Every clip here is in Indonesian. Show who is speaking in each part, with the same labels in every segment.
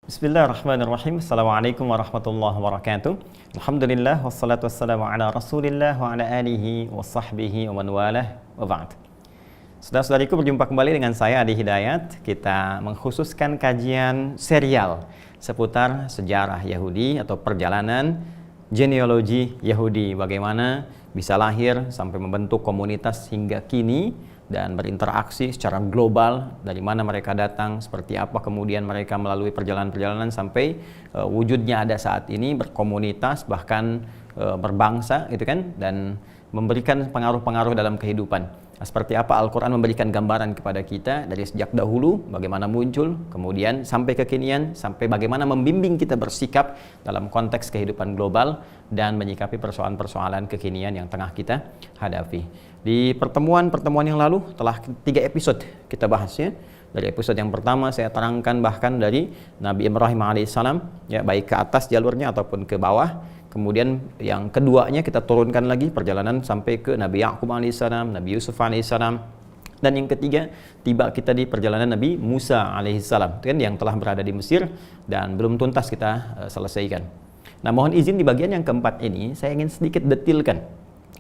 Speaker 1: Bismillahirrahmanirrahim. Assalamualaikum warahmatullahi wabarakatuh. Alhamdulillah wassalatu wassalamu ala Rasulillah wa ala alihi wa sahbihi wa man walah wa ba'd. Saudara-saudariku, berjumpa kembali dengan saya Adi Hidayat. Kita mengkhususkan kajian serial seputar sejarah Yahudi atau perjalanan genealogi Yahudi, bagaimana bisa lahir sampai membentuk komunitas hingga kini dan berinteraksi secara global, dari mana mereka datang, seperti apa kemudian mereka melalui perjalanan-perjalanan sampai wujudnya ada saat ini, berkomunitas, bahkan berbangsa gitu kan, dan memberikan pengaruh-pengaruh dalam kehidupan. Seperti apa Al-Quran memberikan gambaran kepada kita dari sejak dahulu, bagaimana muncul, kemudian sampai kekinian, sampai bagaimana membimbing kita bersikap dalam konteks kehidupan global dan menyikapi persoalan-persoalan kekinian yang tengah kita hadapi. Di pertemuan-pertemuan yang lalu telah 3 episode kita bahasnya. Dari episode yang pertama saya terangkan bahkan dari Nabi Ibrahim alaihissalam, ya, baik ke atas jalurnya ataupun ke bawah. Kemudian yang keduanya kita turunkan lagi perjalanan sampai ke Nabi Yaqub alaihissalam, Nabi Yusuf alaihissalam. Dan yang ketiga, tiba kita di perjalanan Nabi Musa alaihissalam, kan, yang telah berada di Mesir dan belum tuntas kita selesaikan. Nah, mohon izin di bagian yang keempat ini saya ingin sedikit detilkan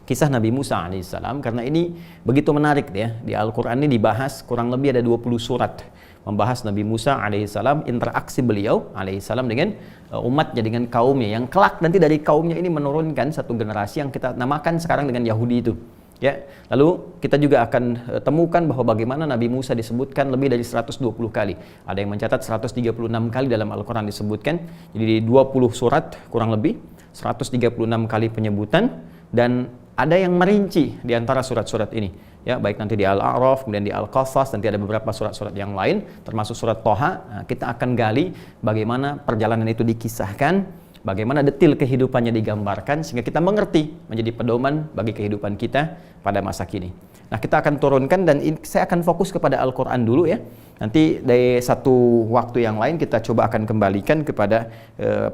Speaker 1: kisah Nabi Musa alaihissalam, karena ini begitu menarik ya. Di Al-Quran ini dibahas kurang lebih ada 20 surat membahas Nabi Musa alaihissalam, interaksi beliau alaihissalam dengan umatnya, dengan kaumnya, yang kelak nanti dari kaumnya ini menurunkan satu generasi yang kita namakan sekarang dengan Yahudi itu, ya. Lalu kita juga akan temukan bahwa bagaimana Nabi Musa disebutkan lebih dari 120 kali. Ada yang mencatat 136 kali dalam Al-Quran disebutkan. Jadi di 20 surat kurang lebih 136 kali penyebutan, dan ada yang merinci di antara surat-surat ini, ya, baik nanti di Al-A'raf, kemudian di Al-Qasas, nanti ada beberapa surat-surat yang lain, termasuk surat Toha. Nah, kita akan gali bagaimana perjalanan itu dikisahkan, bagaimana detil kehidupannya digambarkan, sehingga kita mengerti, menjadi pedoman bagi kehidupan kita pada masa kini. Nah, kita akan turunkan, dan saya akan fokus kepada Al-Quran dulu ya. Nanti dari satu waktu yang lain kita coba akan kembalikan kepada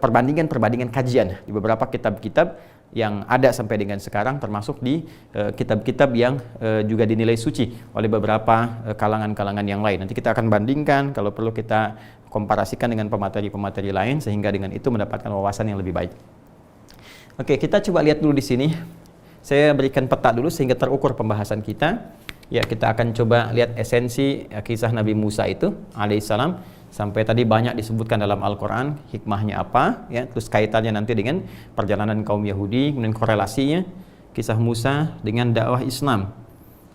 Speaker 1: perbandingan kajian di beberapa kitab-kitab yang ada sampai dengan sekarang, termasuk di kitab-kitab yang juga dinilai suci oleh beberapa kalangan-kalangan yang lain. Nanti kita akan bandingkan, kalau perlu kita komparasikan dengan pemateri-pemateri lain, sehingga dengan itu mendapatkan wawasan yang lebih baik. Oke, kita coba lihat dulu di sini. Saya berikan peta dulu sehingga terukur pembahasan kita. Ya, kita akan coba lihat esensi kisah Nabi Musa itu alaihissalam. Sampai tadi banyak disebutkan dalam Al-Quran, hikmahnya apa, ya, terus kaitannya nanti dengan perjalanan kaum Yahudi, kemudian korelasinya kisah Musa dengan dakwah Islam.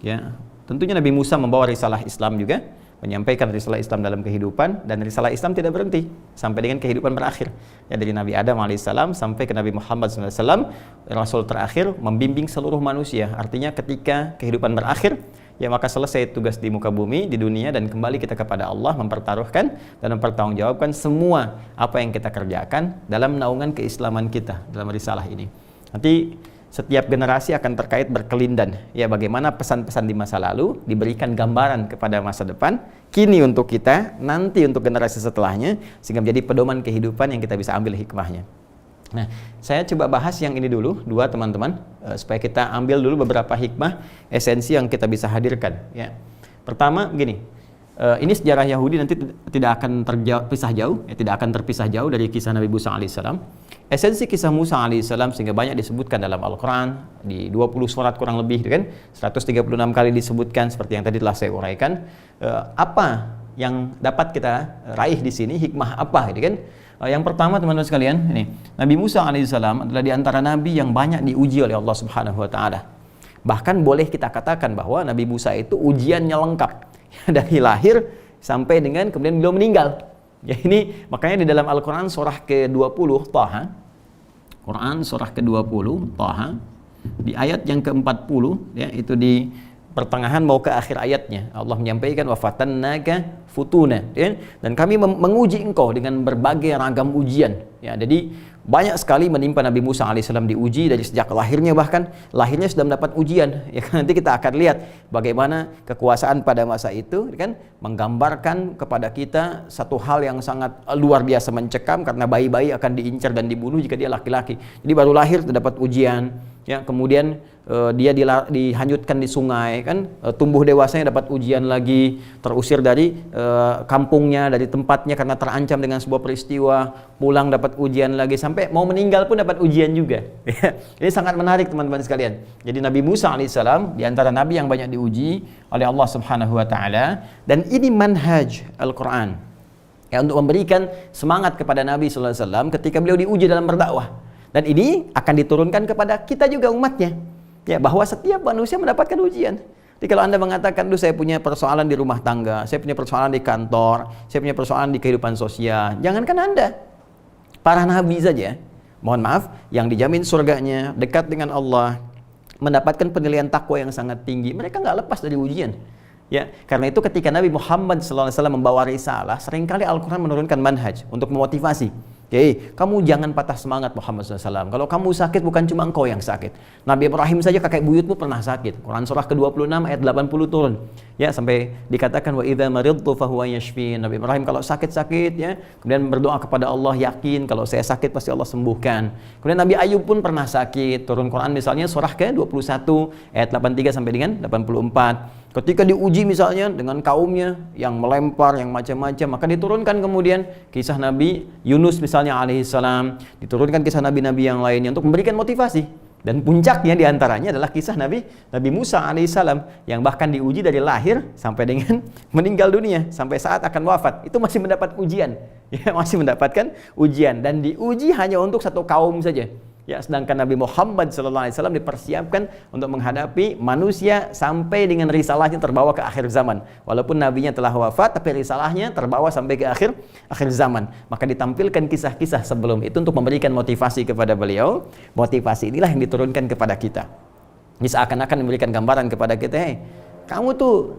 Speaker 1: Ya, tentunya Nabi Musa membawa risalah Islam juga, menyampaikan risalah Islam dalam kehidupan, dan risalah Islam tidak berhenti sampai dengan kehidupan berakhir. Ya, dari Nabi Adam alaihissalam sampai ke Nabi Muhammad SAW, Rasul terakhir membimbing seluruh manusia. Artinya ketika kehidupan berakhir, ya, maka selesai tugas di muka bumi, di dunia, dan kembali kita kepada Allah, mempertaruhkan dan mempertanggungjawabkan semua apa yang kita kerjakan dalam naungan keislaman kita dalam risalah ini. Nanti setiap generasi akan terkait berkelindan, ya, bagaimana pesan-pesan di masa lalu diberikan gambaran kepada masa depan, kini untuk kita, nanti untuk generasi setelahnya, sehingga menjadi pedoman kehidupan yang kita bisa ambil hikmahnya. Nah, saya coba bahas yang ini dulu, dua teman-teman, supaya kita ambil dulu beberapa hikmah, esensi yang kita bisa hadirkan. Ya. Pertama, gini, ini sejarah Yahudi nanti tidak akan terpisah jauh dari kisah Nabi Musa alaihissalam. Esensi kisah Musa alaihissalam sehingga banyak disebutkan dalam Al-Quran, di 20 surat kurang lebih, kan? 136 kali disebutkan, seperti yang tadi telah saya uraikan. Apa yang dapat kita raih di sini, hikmah apa, gitu kan? Yang pertama, teman-teman sekalian, ini Nabi Musa alaihissalam adalah di antara nabi yang banyak diuji oleh Allah Subhanahu wa taala. Bahkan boleh kita katakan bahwa Nabi Musa itu ujiannya lengkap, dari lahir sampai dengan kemudian beliau meninggal. Ya, ini makanya di dalam Al-Qur'an surah ke-20 Thaha, Quran surah ke-20 Thaha, di ayat yang ke-40, ya, itu di pertengahan mau ke akhir ayatnya, Allah menyampaikan wa fatannaka futuna, ya? Dan kami menguji engkau dengan berbagai ragam ujian, ya. Jadi banyak sekali menimpa Nabi Musa alaihissalam, diuji dari sejak lahirnya, bahkan lahirnya sudah mendapat ujian, ya. Nanti kita akan lihat bagaimana kekuasaan pada masa itu, kan, menggambarkan kepada kita satu hal yang sangat luar biasa mencekam, karena bayi-bayi akan diincar dan dibunuh jika dia laki-laki. Jadi baru lahir sudah dapat ujian, ya kemudian dia dihanyutkan di sungai kan, tumbuh dewasanya dapat ujian lagi, terusir dari kampungnya, dari tempatnya karena terancam dengan sebuah peristiwa, pulang dapat ujian lagi, sampai mau meninggal pun dapat ujian juga. Ini sangat menarik teman-teman sekalian. Jadi Nabi Musa alaihissalam di antara nabi yang banyak diuji oleh Allah Subhanahu wa taala, dan ini manhaj Al-Qur'an ya untuk memberikan semangat kepada Nabi sallallahu alaihi wasallam ketika beliau diuji dalam berdakwah. Dan ini akan diturunkan kepada kita juga umatnya. Ya, bahwa setiap manusia mendapatkan ujian. Jadi kalau Anda mengatakan, saya punya persoalan di rumah tangga, saya punya persoalan di kantor, saya punya persoalan di kehidupan sosial, jangankan Anda, para nabi saja, mohon maaf, yang dijamin surganya, dekat dengan Allah, mendapatkan penilaian takwa yang sangat tinggi, mereka nggak lepas dari ujian. Ya, karena itu ketika Nabi Muhammad SAW membawa risalah, seringkali Al-Quran menurunkan manhaj untuk memotivasi. Kamu jangan patah semangat Muhammad SAW. Kalau kamu sakit, bukan cuma engkau yang sakit. Nabi Ibrahim saja kakek buyutmu pernah sakit. Quran surah ke-26 ayat 80 turun. Ya, sampai dikatakan wa idza maridtu fahuwa yashfin. Nabi Ibrahim kalau sakit-sakit ya, kemudian berdoa kepada Allah, yakin kalau saya sakit pasti Allah sembuhkan. Kemudian Nabi Ayub pun pernah sakit. Turun Quran misalnya surah ke-21 ayat 83 sampai dengan 84. Ketika diuji misalnya dengan kaumnya yang melempar, yang macam-macam, maka diturunkan kemudian kisah Nabi Yunus misalnya alaihissalam, diturunkan kisah nabi-nabi yang lainnya untuk memberikan motivasi. Dan puncaknya diantaranya adalah kisah Nabi Musa alaihissalam yang bahkan diuji dari lahir sampai dengan meninggal dunia, sampai saat akan wafat, itu masih mendapat ujian, ya, masih mendapatkan ujian, dan diuji hanya untuk satu kaum saja. Ya, sedangkan Nabi Muhammad SAW dipersiapkan untuk menghadapi manusia sampai dengan risalahnya terbawa ke akhir zaman. Walaupun nabinya telah wafat, tapi risalahnya terbawa sampai ke akhir zaman. Maka ditampilkan kisah-kisah sebelum itu untuk memberikan motivasi kepada beliau. Motivasi inilah yang diturunkan kepada kita. Ini seakan-akan memberikan gambaran kepada kita, kamu tuh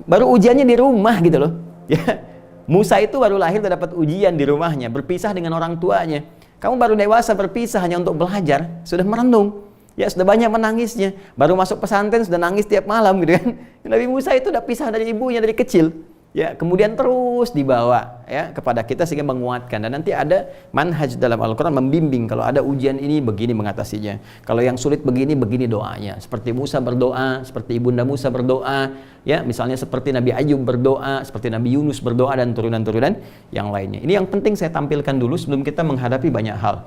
Speaker 1: baru ujiannya di rumah gitu loh. Ya, Musa itu baru lahir dan dapat ujian di rumahnya, berpisah dengan orang tuanya. Kamu baru dewasa berpisah hanya untuk belajar, sudah merenung, ya sudah banyak menangisnya. Baru masuk pesantren sudah nangis tiap malam gitu kan. Nabi Musa itu udah pisah dari ibunya dari kecil. Ya, kemudian terus dibawa ya kepada kita sehingga menguatkan, dan nanti ada manhaj dalam Al-Qur'an membimbing kalau ada ujian ini begini mengatasinya. Kalau yang sulit begini doanya. Seperti Musa berdoa, seperti ibunda Musa berdoa, ya, misalnya seperti Nabi Ayub berdoa, seperti Nabi Yunus berdoa dan turunan-turunan yang lainnya. Ini yang penting saya tampilkan dulu sebelum kita menghadapi banyak hal.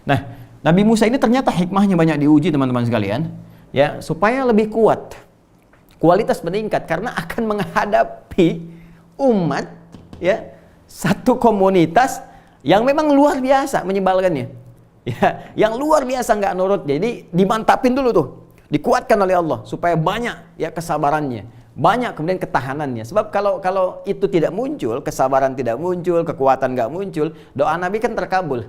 Speaker 1: Nah, Nabi Musa ini ternyata hikmahnya banyak diuji teman-teman sekalian, ya, supaya lebih kuat. Kualitas meningkat karena akan menghadapi umat, ya, satu komunitas yang memang luar biasa menyebalkannya, ya, yang luar biasa nggak nurut. Jadi dimantapin dulu tuh, dikuatkan oleh Allah supaya banyak ya kesabarannya, banyak kemudian ketahanannya. Sebab kalau itu tidak muncul, kesabaran tidak muncul, kekuatan nggak muncul, doa Nabi kan terkabul.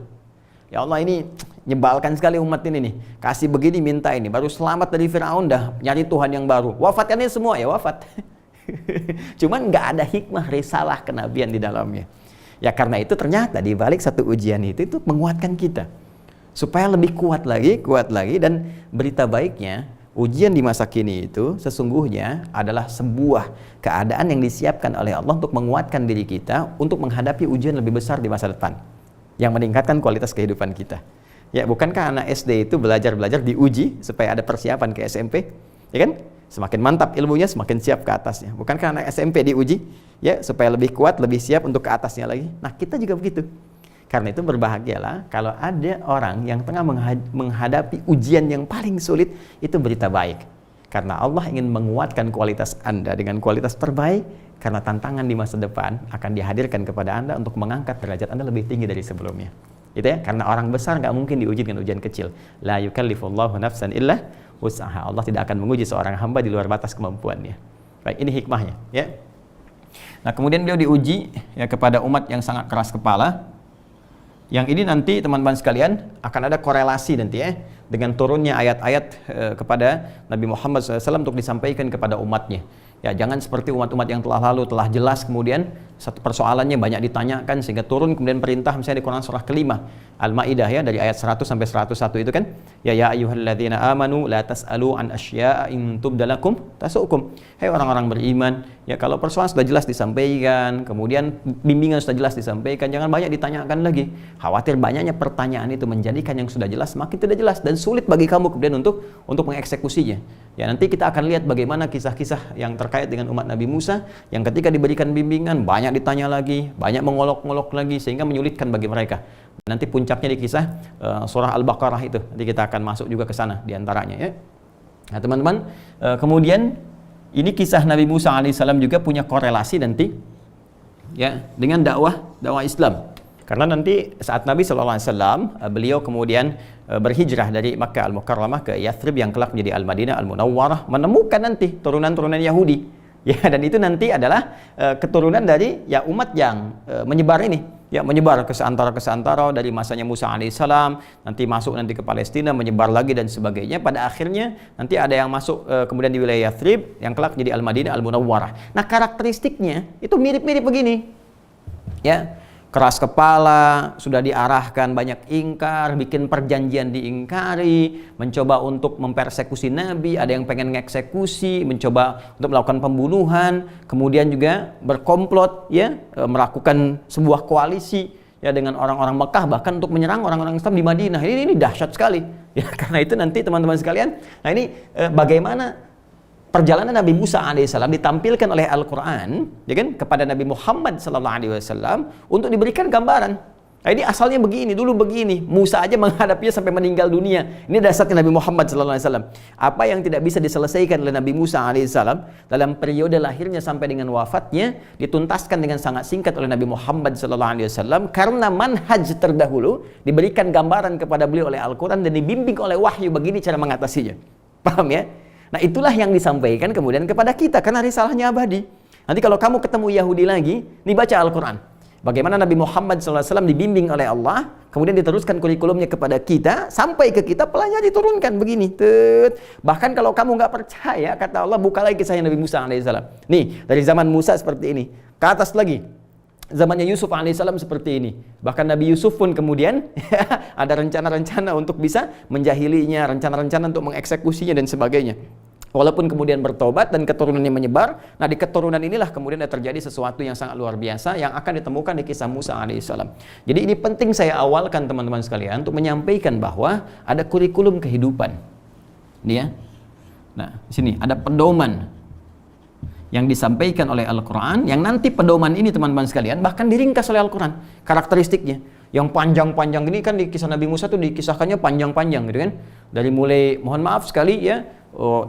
Speaker 1: Ya Allah, ini nyebalkan sekali umat ini nih, kasih begini minta ini, baru selamat dari Firaun dah nyari Tuhan yang baru, wafatkannya semua, ya wafat. Cuman nggak ada hikmah risalah kenabian di dalamnya. Ya karena itu ternyata di balik satu ujian itu menguatkan kita supaya lebih kuat lagi, dan berita baiknya ujian di masa kini itu sesungguhnya adalah sebuah keadaan yang disiapkan oleh Allah untuk menguatkan diri kita untuk menghadapi ujian lebih besar di masa depan yang meningkatkan kualitas kehidupan kita. Ya, bukankah anak SD itu belajar diuji supaya ada persiapan ke SMP, ya kan? Semakin mantap ilmunya, semakin siap ke atasnya. Bukankah anak SMP diuji ya supaya lebih kuat, lebih siap untuk ke atasnya lagi? Nah, kita juga begitu. Karena itu berbahagialah kalau ada orang yang tengah menghadapi ujian yang paling sulit, itu berita baik. Karena Allah ingin menguatkan kualitas Anda dengan kualitas terbaik, karena tantangan di masa depan akan dihadirkan kepada Anda untuk mengangkat derajat Anda lebih tinggi dari sebelumnya. Gitu ya? Karena orang besar nggak mungkin diuji dengan ujian kecil. La yukallifullahu nafsan illa usaha. Allah tidak akan menguji seorang hamba di luar batas kemampuannya. Baik, ini hikmahnya, ya. Nah, kemudian beliau diuji ya kepada umat yang sangat keras kepala. Yang ini nanti teman-teman sekalian akan ada korelasi nanti ya dengan turunnya ayat-ayat kepada Nabi Muhammad SAW untuk disampaikan kepada umatnya. Ya, jangan seperti umat-umat yang telah lalu, telah jelas kemudian satu persoalannya banyak ditanyakan sehingga turun kemudian perintah misalnya di Quran surah kelima Al-Maidah ya dari ayat 100 sampai 101 itu kan ya ayyuhalladzina amanu la tas'alu an asya'a in tubdalakum tasukum. Hai orang-orang beriman, ya kalau persoalan sudah jelas disampaikan, kemudian bimbingan sudah jelas disampaikan, jangan banyak ditanyakan lagi. Khawatir banyaknya pertanyaan itu menjadikan yang sudah jelas makin tidak jelas dan sulit bagi kamu kemudian untuk mengeksekusinya. Ya nanti kita akan lihat bagaimana kisah-kisah yang terkait dengan umat Nabi Musa yang ketika diberikan bimbingan banyak ditanya lagi, banyak mengolok-ngolok lagi sehingga menyulitkan bagi mereka. Nanti puncaknya di kisah surah Al-Baqarah itu. Nanti kita akan masuk juga ke sana diantaranya ya. Nah teman-teman, kemudian ini kisah Nabi Musa alaihissalam juga punya korelasi nanti ya dengan dakwah Islam. Karena nanti saat Nabi SAW beliau kemudian berhijrah dari Makkah Al-Mukarramah ke Yathrib yang kelak menjadi Al-Madinah Al-Munawwarah, menemukan nanti turunan-turunan Yahudi. Ya, dan itu nanti adalah keturunan dari ya umat yang menyebar ini, ya menyebar ke seantara dari masanya Musa alaihissalam, nanti masuk nanti ke Palestina, menyebar lagi dan sebagainya. Pada akhirnya nanti ada yang masuk kemudian di wilayah Yathrib yang kelak menjadi Al-Madinah Al-Munawwarah. Nah, karakteristiknya itu mirip-mirip begini. Ya. Keras kepala, sudah diarahkan banyak ingkar, bikin perjanjian diingkari, mencoba untuk mempersekusi Nabi, ada yang pengen mengeksekusi, mencoba untuk melakukan pembunuhan, kemudian juga berkomplot ya, melakukan sebuah koalisi ya dengan orang-orang Mekah bahkan untuk menyerang orang-orang Islam di Madinah. Ini dahsyat sekali. Ya karena itu nanti teman-teman sekalian, nah ini bagaimana perjalanan Nabi Musa alaihissalam ditampilkan oleh Al-Quran ya kan, kepada Nabi Muhammad SAW untuk diberikan gambaran. Nah, ini asalnya begini, dulu begini. Musa aja menghadapinya sampai meninggal dunia. Ini dasarnya Nabi Muhammad SAW. Apa yang tidak bisa diselesaikan oleh Nabi Musa alaihissalam dalam periode lahirnya sampai dengan wafatnya dituntaskan dengan sangat singkat oleh Nabi Muhammad SAW karena manhaj terdahulu diberikan gambaran kepada beliau oleh Al-Quran dan dibimbing oleh wahyu begini cara mengatasinya. Paham ya? Nah itulah yang disampaikan kemudian kepada kita karena risalahnya abadi. Nanti kalau kamu ketemu Yahudi lagi, nih baca Al-Quran. Bagaimana Nabi Muhammad SAW dibimbing oleh Allah, kemudian diteruskan kurikulumnya kepada kita, sampai ke kita pelannya diturunkan begini. Bahkan kalau kamu nggak percaya, kata Allah, buka lagi kisah Nabi Musa AS. Nih, dari zaman Musa seperti ini. Ke atas lagi, zamannya Yusuf alaihissalam seperti ini. Bahkan Nabi Yusuf pun kemudian ada rencana-rencana untuk bisa menjahilinya, rencana-rencana untuk mengeksekusinya dan sebagainya. Walaupun kemudian bertobat dan keturunannya menyebar, nah di keturunan inilah kemudian ada terjadi sesuatu yang sangat luar biasa yang akan ditemukan di kisah Musa alaihissalam. Jadi ini penting saya awalkan teman-teman sekalian untuk menyampaikan bahwa ada kurikulum kehidupan. Ini ya. Nah, di sini ada pedoman yang disampaikan oleh Al-Quran, yang nanti pedoman ini teman-teman sekalian bahkan diringkas oleh Al-Quran karakteristiknya yang panjang-panjang. Ini kan di kisah Nabi Musa tuh dikisahkannya panjang-panjang gitu kan, dari mulai mohon maaf sekali ya,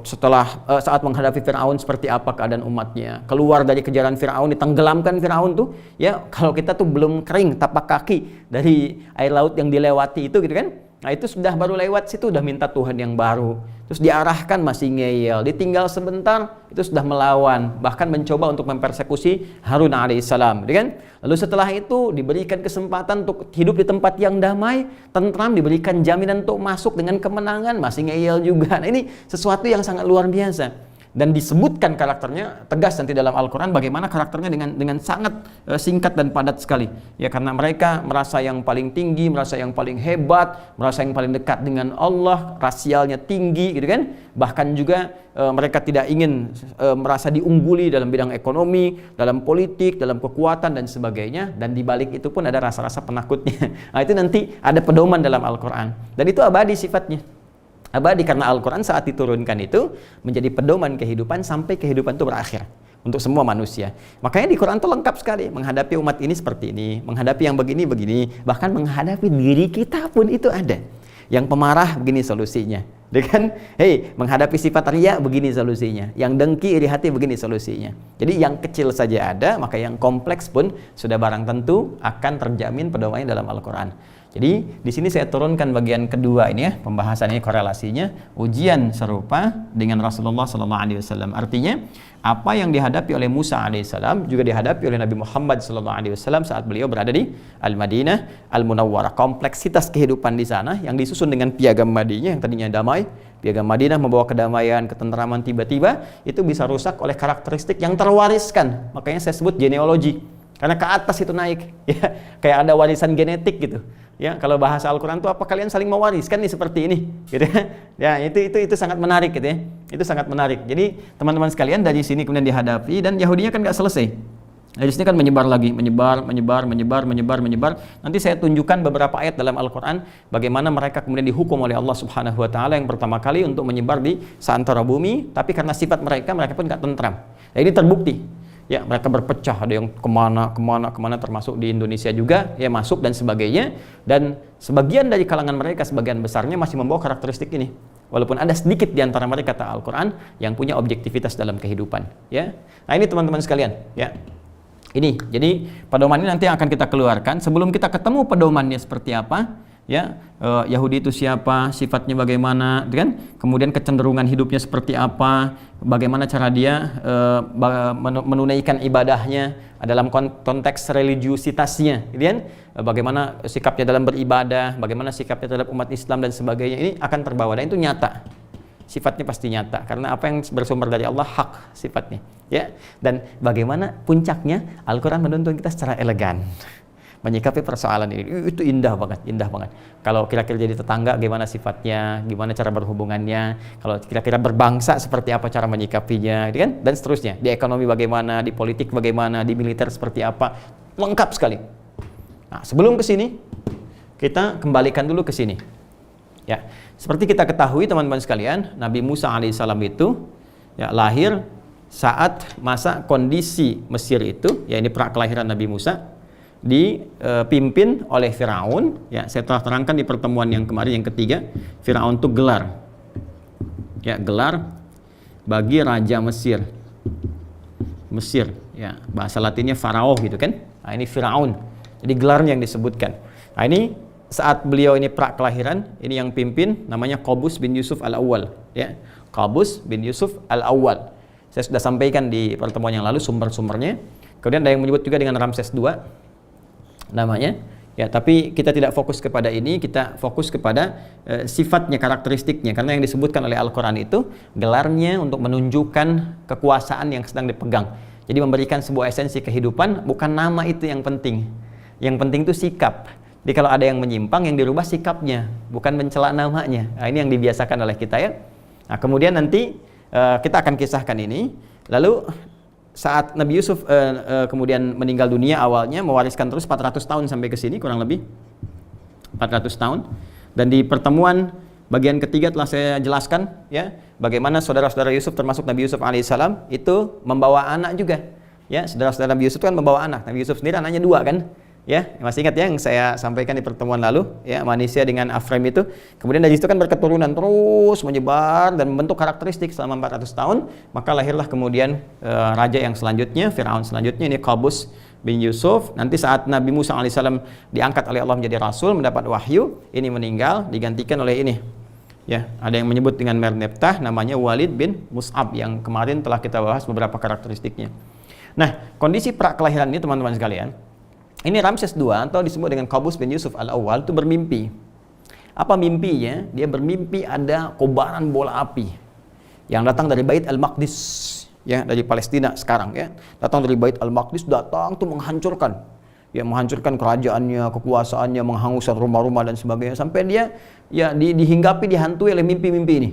Speaker 1: setelah saat menghadapi Fir'aun seperti apa keadaan umatnya, keluar dari kejaran Fir'aun, ditenggelamkan Fir'aun tuh ya, kalau kita tuh belum kering tapak kaki dari air laut yang dilewati itu gitu kan. Nah itu sudah baru lewat situ udah minta Tuhan yang baru, terus diarahkan masih ngeyel, ditinggal sebentar itu sudah melawan, bahkan mencoba untuk mempersekusi Harun alaihissalam, kan? Lalu setelah itu diberikan kesempatan untuk hidup di tempat yang damai, tentram, diberikan jaminan untuk masuk dengan kemenangan, masih ngeyel juga. Nah ini sesuatu yang sangat luar biasa. Dan disebutkan karakternya tegas nanti dalam Al-Quran bagaimana karakternya dengan sangat singkat dan padat sekali ya, karena mereka merasa yang paling tinggi, merasa yang paling hebat, merasa yang paling dekat dengan Allah, rasialnya tinggi gitu kan, bahkan juga mereka tidak ingin merasa diungguli dalam bidang ekonomi, dalam politik, dalam kekuatan dan sebagainya, dan dibalik itu pun ada rasa-rasa penakutnya. Nah itu nanti ada pedoman dalam Al-Quran dan itu abadi sifatnya. Abadi karena Al-Quran saat diturunkan itu menjadi pedoman kehidupan sampai kehidupan itu berakhir untuk semua manusia. Makanya di Quran itu lengkap sekali, menghadapi umat ini seperti ini, menghadapi yang begini-begini, bahkan menghadapi diri kita pun itu ada. Yang pemarah begini solusinya, kan? Hei, menghadapi sifat riya begini solusinya, yang dengki iri hati begini solusinya. Jadi yang kecil saja ada, maka yang kompleks pun sudah barang tentu akan terjamin pedomannya dalam Al-Quran. Jadi di sini saya turunkan bagian kedua ini ya, pembahasan ini korelasinya ujian serupa dengan Rasulullah SAW. Artinya apa yang dihadapi oleh Musa alaihissalam juga dihadapi oleh Nabi Muhammad SAW saat beliau berada di Al-Madinah Al-Munawwarah. Kompleksitas kehidupan di sana yang disusun dengan piagam Madinah yang tadinya damai, piagam Madinah membawa kedamaian, ketentraman, tiba-tiba itu bisa rusak oleh karakteristik yang terwariskan. Makanya saya sebut genealogi. Karena ke atas itu naik, ya, kayak ada warisan genetik gitu. Ya, kalau bahasa Al-Quran itu apa kalian saling mewariskan nih seperti ini, gitu ya. Ya, itu sangat menarik gitu ya. Itu sangat menarik. Jadi teman-teman sekalian dari sini kemudian dihadapi dan Yahudinya kan nggak selesai. Dari sini kan menyebar lagi, menyebar. Nanti saya tunjukkan beberapa ayat dalam Al-Quran bagaimana mereka kemudian dihukum oleh Allah Subhanahu Wa Taala yang pertama kali untuk menyebar di seantero bumi, tapi karena sifat mereka pun nggak tentram. Nah, ini terbukti. Ya, mereka berpecah, ada yang kemana, termasuk di Indonesia juga, ya masuk dan sebagainya. Dan sebagian dari kalangan mereka, sebagian besarnya masih membawa karakteristik ini. Walaupun ada sedikit di antara mereka, kata Al-Quran, yang punya objektivitas dalam kehidupan. Ya, nah ini teman-teman sekalian. Ya, ini, jadi pedoman ini nanti akan kita keluarkan. Sebelum kita ketemu pedomannya seperti apa, ya, Yahudi itu siapa, sifatnya bagaimana, kan? Kemudian kecenderungan hidupnya seperti apa, bagaimana cara dia menunaikan ibadahnya dalam konteks religiusitasnya, gitu kan? Bagaimana sikapnya dalam beribadah, bagaimana sikapnya terhadap umat Islam dan sebagainya, ini akan terbawa dan itu nyata. Sifatnya pasti nyata karena apa yang bersumber dari Allah hak sifatnya, ya. Dan bagaimana puncaknya Al-Qur'an menuntun kita secara elegan menyikapi persoalan ini. Itu indah banget. Kalau kira-kira jadi tetangga gimana sifatnya, gimana cara berhubungannya, kalau kira-kira berbangsa seperti apa cara menyikapinya, gitu kan? Dan seterusnya. Di ekonomi bagaimana, di politik bagaimana, di militer seperti apa, lengkap sekali. Nah, sebelum ke sini kita kembalikan dulu ke sini. Ya, seperti kita ketahui teman-teman sekalian, Nabi Musa alaihissalam itu ya lahir saat masa kondisi Mesir itu, ya ini prakelahiran Nabi Musa, dipimpin oleh Firaun. Ya, saya telah terangkan di pertemuan yang kemarin yang ketiga, Firaun itu gelar. Ya, gelar bagi raja Mesir. Mesir, ya, bahasa Latinnya Farao gitu kan. Nah, ini Firaun. Jadi gelarnya yang disebutkan. Nah, ini saat beliau ini prakelahiran, ini yang pimpin namanya Qabus bin Yusuf Al-Awwal, ya. Qabus bin Yusuf Al-Awwal. Saya sudah sampaikan di pertemuan yang lalu sumber-sumbernya. Kemudian ada yang menyebut juga dengan Ramses II namanya, ya, tapi kita tidak fokus kepada ini, kita fokus kepada sifatnya, karakteristiknya, karena yang disebutkan oleh Al-Quran itu gelarnya untuk menunjukkan kekuasaan yang sedang dipegang. Jadi memberikan sebuah esensi kehidupan, bukan nama itu yang penting. Yang penting itu sikap. Jadi kalau ada yang menyimpang, yang dirubah sikapnya, bukan mencela namanya. Nah, ini yang dibiasakan oleh kita, ya. Nah, kemudian nanti kita akan kisahkan ini. Lalu saat Nabi Yusuf kemudian meninggal dunia, awalnya mewariskan terus 400 tahun sampai ke sini, kurang lebih 400 tahun. Dan di pertemuan bagian ketiga telah saya jelaskan, ya, bagaimana saudara-saudara Yusuf termasuk Nabi Yusuf alaihissalam itu membawa anak juga. Ya, saudara-saudara Nabi Yusuf itu kan membawa anak. Nabi Yusuf sendiri anaknya 2 kan. Ya, masih ingat ya yang saya sampaikan di pertemuan lalu, ya, manusia dengan Afrem itu. Kemudian dari situ kan berketurunan terus menyebar dan membentuk karakteristik selama 400 tahun, maka lahirlah kemudian raja yang selanjutnya, Firaun selanjutnya, ini Qabus bin Yusuf. Nanti saat Nabi Musa alaihissalam diangkat oleh Allah menjadi rasul, mendapat wahyu, ini meninggal, digantikan oleh ini. Ya, ada yang menyebut dengan Merneptah, namanya Walid bin Mus'ab yang kemarin telah kita bahas beberapa karakteristiknya. Nah, kondisi prakelahiran ini teman-teman sekalian, ini Ramses II atau disebut dengan Qabus bin Yusuf Al-Awwal itu bermimpi. Apa mimpinya? Dia bermimpi ada kobaran bola api yang datang dari Bait Al-Maqdis, ya, dari Palestina sekarang, ya. Datang dari Bait Al-Maqdis, datang tuh menghancurkan. Ya, menghancurkan kerajaannya, kekuasaannya, menghanguskan rumah-rumah dan sebagainya, sampai dia ya dihinggapi, dihantui oleh mimpi-mimpi ini.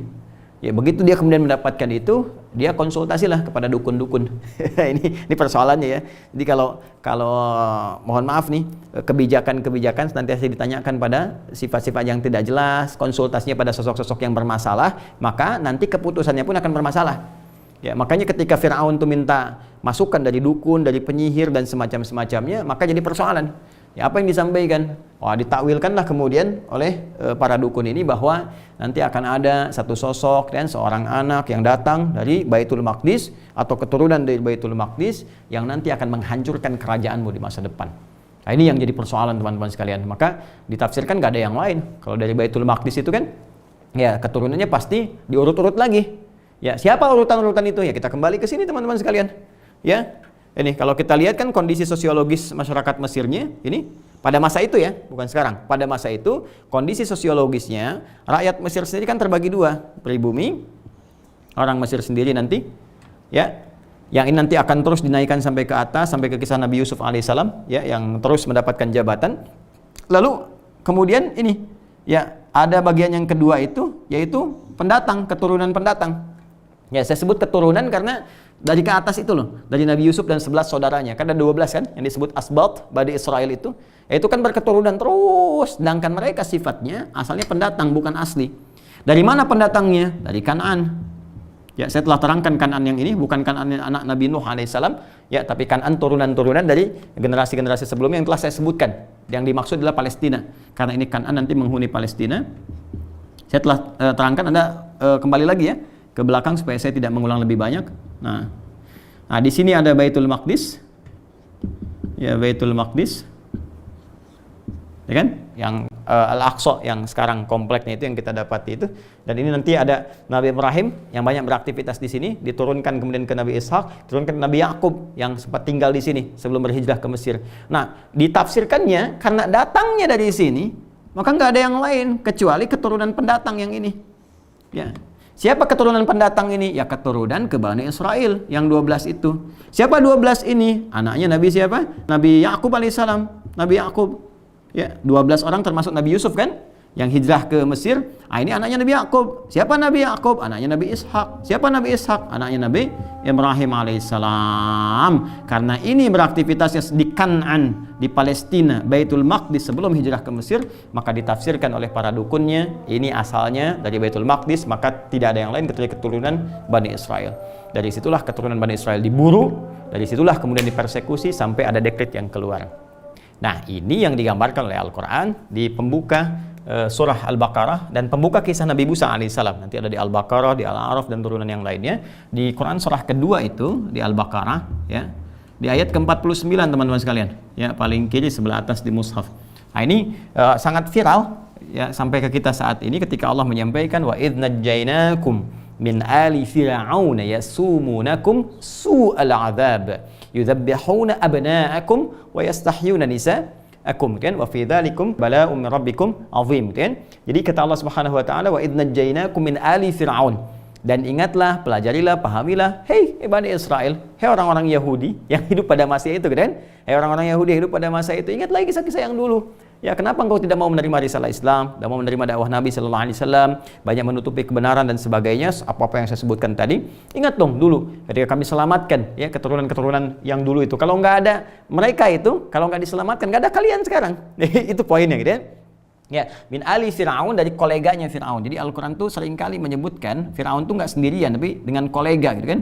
Speaker 1: Ya, begitu dia kemudian mendapatkan itu, dia konsultasilah kepada dukun-dukun. ini persoalannya, ya. Jadi kalau mohon maaf nih, kebijakan-kebijakan senantiasa ditanyakan pada sifat-sifat yang tidak jelas, konsultasinya pada sosok-sosok yang bermasalah, maka nanti keputusannya pun akan bermasalah. Ya, makanya ketika Firaun itu minta masukan dari dukun, dari penyihir dan semacamnya, maka jadi persoalan. Ya, apa yang disampaikan? Wah, ditakwilkanlah kemudian oleh para dukun ini bahwa nanti akan ada satu sosok dan seorang anak yang datang dari Baitul Maqdis atau keturunan dari Baitul Maqdis yang nanti akan menghancurkan kerajaanmu di masa depan. Nah, ini yang jadi persoalan teman-teman sekalian. Maka ditafsirkan gak ada yang lain. Kalau dari Baitul Maqdis itu kan, ya keturunannya pasti diurut-urut lagi. Ya, siapa urutan-urutan itu? Ya, kita kembali ke sini teman-teman sekalian. Ya. Ini kalau kita lihat kan kondisi sosiologis masyarakat Mesirnya ini pada masa itu, ya, bukan sekarang. Pada masa itu kondisi sosiologisnya rakyat Mesir sendiri kan terbagi 2, pribumi, orang Mesir sendiri nanti, ya, yang ini nanti akan terus dinaikkan sampai ke atas, sampai ke kisah Nabi Yusuf alaihissalam, ya, yang terus mendapatkan jabatan. Lalu kemudian ini, ya, ada bagian yang kedua itu, yaitu pendatang, keturunan pendatang. Ya, saya sebut keturunan karena dari ke atas itu loh, dari Nabi Yusuf dan 11 saudaranya. Kan ada 12 kan yang disebut asbat Bani Israel itu. Itu kan berketurunan terus, sedangkan mereka sifatnya asalnya pendatang, bukan asli. Dari mana pendatangnya? Dari Kan'an. Ya, saya telah terangkan Kan'an yang ini bukan Kan'an anak Nabi Nuh alaihissalam, ya, tapi Kan'an turunan-turunan dari generasi-generasi sebelumnya yang telah saya sebutkan. Yang dimaksud adalah Palestina. Karena ini Kan'an nanti menghuni Palestina. Saya telah terangkan, Anda kembali lagi ya ke belakang supaya saya tidak mengulang lebih banyak. Nah, di sini ada Baitul Maqdis. Ya, Baitul Maqdis. Ya kan? Yang Al-Aqsa yang sekarang kompleknya itu yang kita dapati itu. Dan ini nanti ada Nabi Ibrahim yang banyak beraktivitas di sini, diturunkan kemudian ke Nabi Ishak, turunkan ke Nabi Yakub yang sempat tinggal di sini sebelum berhijrah ke Mesir. Nah, ditafsirkannya karena datangnya dari sini, maka nggak ada yang lain kecuali keturunan pendatang yang ini. Ya. Siapa keturunan pendatang ini? Ya, keturunan ke Bani Israel yang 12 itu. Siapa 12 ini? Anaknya Nabi siapa? Nabi Yakub alaihissalam. Nabi Yakub. Ya, 12 orang termasuk Nabi Yusuf kan? Yang hijrah ke Mesir. Ini anaknya Nabi Yakub. Siapa Nabi Yakub? Anaknya Nabi Ishak. Siapa Nabi Ishak? Anaknya Nabi Ibrahim alaihissalam. Karena ini beraktivitasnya di Kan'an, di Palestina, Baitul Maqdis sebelum hijrah ke Mesir, maka ditafsirkan oleh para dukunnya ini asalnya dari Baitul Maqdis, maka tidak ada yang lain kecuali keturunan Bani Israel. Dari situlah keturunan Bani Israel diburu, dari situlah kemudian dipersekusi sampai ada dekret yang keluar. Nah, ini yang digambarkan oleh Al-Quran di pembuka surah Al-Baqarah dan pembuka kisah Nabi Musa alaihissalam. Nanti ada di Al-Baqarah, di Al-A'raf dan turunan yang lainnya. Di Quran surah kedua itu di Al-Baqarah, ya, di ayat ke-49 teman-teman sekalian, ya, paling kiri sebelah atas di mushaf. Nah, ini sangat viral, ya, sampai ke kita saat ini ketika Allah menyampaikan wa idz najjainakum min ali fir'auna yasumunakum su'al 'adzab yudzabbihuna abna'akum wa yastahyuna nisa'akum, kan, wa fi dzalikum bala'un min rabbikum 'azim, kan. Jadi kata Allah Subhanahu wa taala wa idz najjainakum min ali fir'aun, dan ingatlah, pelajarilah, pahamilah, hei Bani Israel, hei orang-orang Yahudi yang hidup pada masa itu, kan? Hei orang-orang Yahudi yang hidup pada masa itu, ingatlah kisah-kisah yang dulu. Ya, kenapa engkau tidak mau menerima risalah Islam, tidak mau menerima dakwah Nabi sallallahu alaihi wasallam, banyak menutupi kebenaran dan sebagainya, apa-apa yang saya sebutkan tadi. Ingat dong dulu ketika kami selamatkan, ya, keturunan-keturunan yang dulu itu. Kalau nggak ada mereka itu, kalau nggak diselamatkan, nggak ada kalian sekarang. Itu poinnya, gitu ya. Ya, min ali Fir'aun, dari koleganya Fir'aun. Jadi Al-Quran tuh seringkali menyebutkan Fir'aun tuh nggak sendirian, tapi dengan kolega, gitu kan.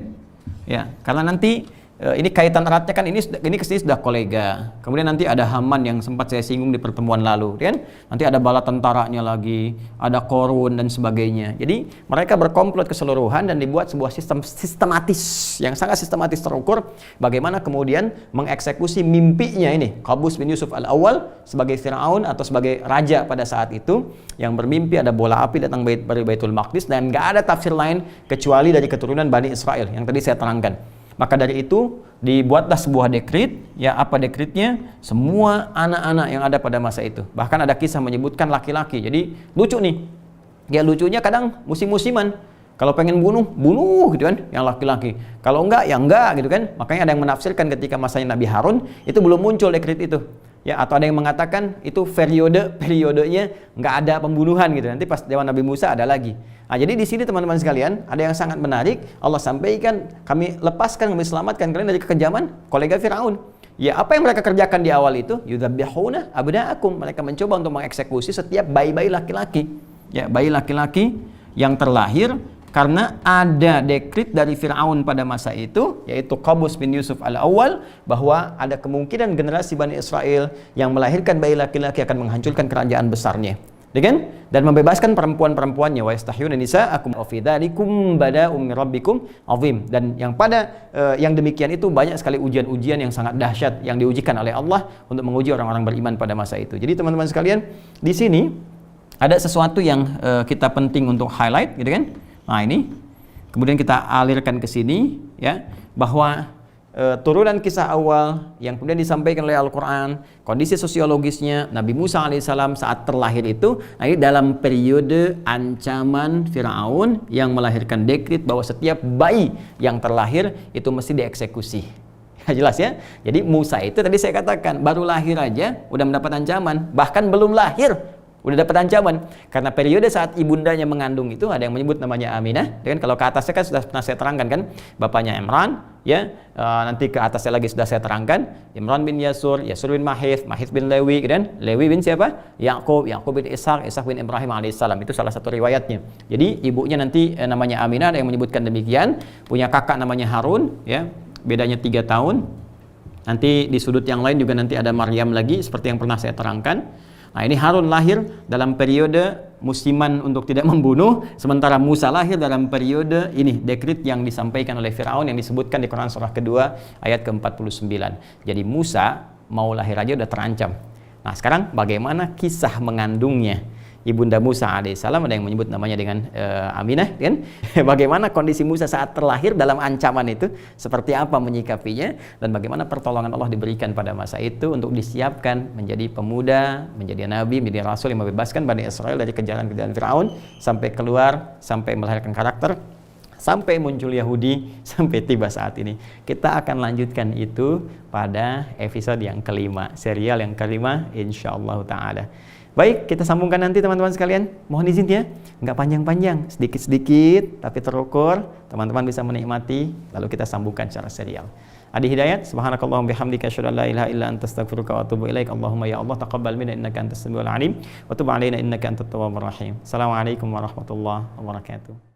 Speaker 1: Ya, karena nanti ini kaitan eratnya kan, ini kesini sudah kolega. Kemudian nanti ada Haman yang sempat saya singgung di pertemuan lalu, kan? Nanti ada bala tentaranya lagi, ada Korun dan sebagainya. Jadi mereka berkomplot keseluruhan dan dibuat sebuah sistem sistematis yang sangat sistematis terukur bagaimana kemudian mengeksekusi mimpinya ini Qabus bin Yusuf al-Awwal sebagai Fir'aun atau sebagai raja pada saat itu yang bermimpi ada bola api datang dari Baitul Maqdis dan nggak ada tafsir lain kecuali dari keturunan Bani Israel yang tadi saya terangkan. Maka dari itu dibuatlah sebuah dekret, ya, apa dekretnya? Semua anak-anak yang ada pada masa itu. Bahkan ada kisah menyebutkan laki-laki. Jadi lucu nih. Ya, lucunya kadang musim-musiman. Kalau pengen bunuh gitu kan, yang laki-laki. Kalau enggak, ya enggak gitu kan. Makanya ada yang menafsirkan ketika masanya Nabi Harun itu belum muncul dekret itu. Ya, atau ada yang mengatakan itu periodenya enggak ada pembunuhan gitu. Nanti pas zaman Nabi Musa ada lagi. Nah, jadi di sini teman-teman sekalian ada yang sangat menarik. Allah sampaikan, kami lepaskan, kami selamatkan kalian dari kekejaman kolega Firaun. Ya, apa yang mereka kerjakan di awal itu? Yudzabbihuna abna'akum. Mereka mencoba untuk mengeksekusi setiap bayi-bayi laki-laki. Ya, bayi laki-laki yang terlahir karena ada dekret dari Fir'aun pada masa itu, yaitu Qabus bin Yusuf al-Awwal, bahwa ada kemungkinan generasi Bani Israel yang melahirkan bayi laki-laki akan menghancurkan kerajaan besarnya. Dan membebaskan perempuan-perempuannya, wa yastahyuna nisa'akum wa fi dzalikum bala'un min rabbikum 'azim. Dan yang demikian itu banyak sekali ujian-ujian yang sangat dahsyat yang diujikan oleh Allah untuk menguji orang-orang beriman pada masa itu. Jadi teman-teman sekalian, di sini ada sesuatu yang kita penting untuk highlight, gitu kan? Nah, ini kemudian kita alirkan ke sini, ya, bahwa turunan kisah awal yang kemudian disampaikan oleh Al-Quran, kondisi sosiologisnya Nabi Musa alaihissalam saat terlahir itu, nah ini dalam periode ancaman Firaun yang melahirkan dekret bahwa setiap bayi yang terlahir itu mesti dieksekusi. Jelas ya? Jadi Musa itu tadi saya katakan baru lahir aja udah mendapat ancaman, bahkan belum lahir udah dapat ancaman, karena periode saat ibundanya mengandung itu ada yang menyebut namanya Aminah. Dan kalau ke atasnya kan sudah pernah saya terangkan kan, bapaknya Imran, ya nanti ke atasnya lagi sudah saya terangkan, Imran bin Yasur, Yasur bin Mahith, Mahith bin Lewi, dan Lewi bin siapa? Yakub, Yakub bin Ishak, Ishak bin Ibrahim alaihissalam. Itu salah satu riwayatnya. Jadi ibunya nanti namanya Aminah, ada yang menyebutkan demikian, punya kakak namanya Harun, ya bedanya 3 tahun. Nanti di sudut yang lain juga nanti ada Maryam lagi, seperti yang pernah saya terangkan. Nah ini Harun lahir dalam periode musiman untuk tidak membunuh, sementara Musa lahir dalam periode ini dekret yang disampaikan oleh Firaun yang disebutkan di Quran surah kedua ayat ke-49. Jadi Musa mau lahir aja udah terancam. Nah sekarang bagaimana kisah mengandungnya Ibunda Musa alaihissalam, ada yang menyebut namanya dengan Aminah, kan? Bagaimana kondisi Musa saat terlahir dalam ancaman itu, seperti apa menyikapinya, dan bagaimana pertolongan Allah diberikan pada masa itu untuk disiapkan menjadi pemuda, menjadi nabi, menjadi rasul yang membebaskan Bani Israel dari kejaran-kejaran Firaun sampai keluar, sampai melahirkan karakter, sampai muncul Yahudi, sampai tiba saat ini. Kita akan lanjutkan itu pada episode yang kelima, serial yang kelima, insyaallah ta'ala. Baik, kita sambungkan nanti teman-teman sekalian. Mohon izin ya, nggak panjang-panjang, sedikit-sedikit tapi terukur, teman-teman bisa menikmati, lalu kita sambungkan secara serial. Adi Hidayat, subhanakallahumma bihamdika asyhadu an la ilaha illa anta astaghfiruka wa atubu ilaik. Allahumma ya Allah taqabbal minna innaka antas samiul alim wa tub alaina innaka antat tawwabur rahim. Assalamualaikum warahmatullahi wabarakatuh.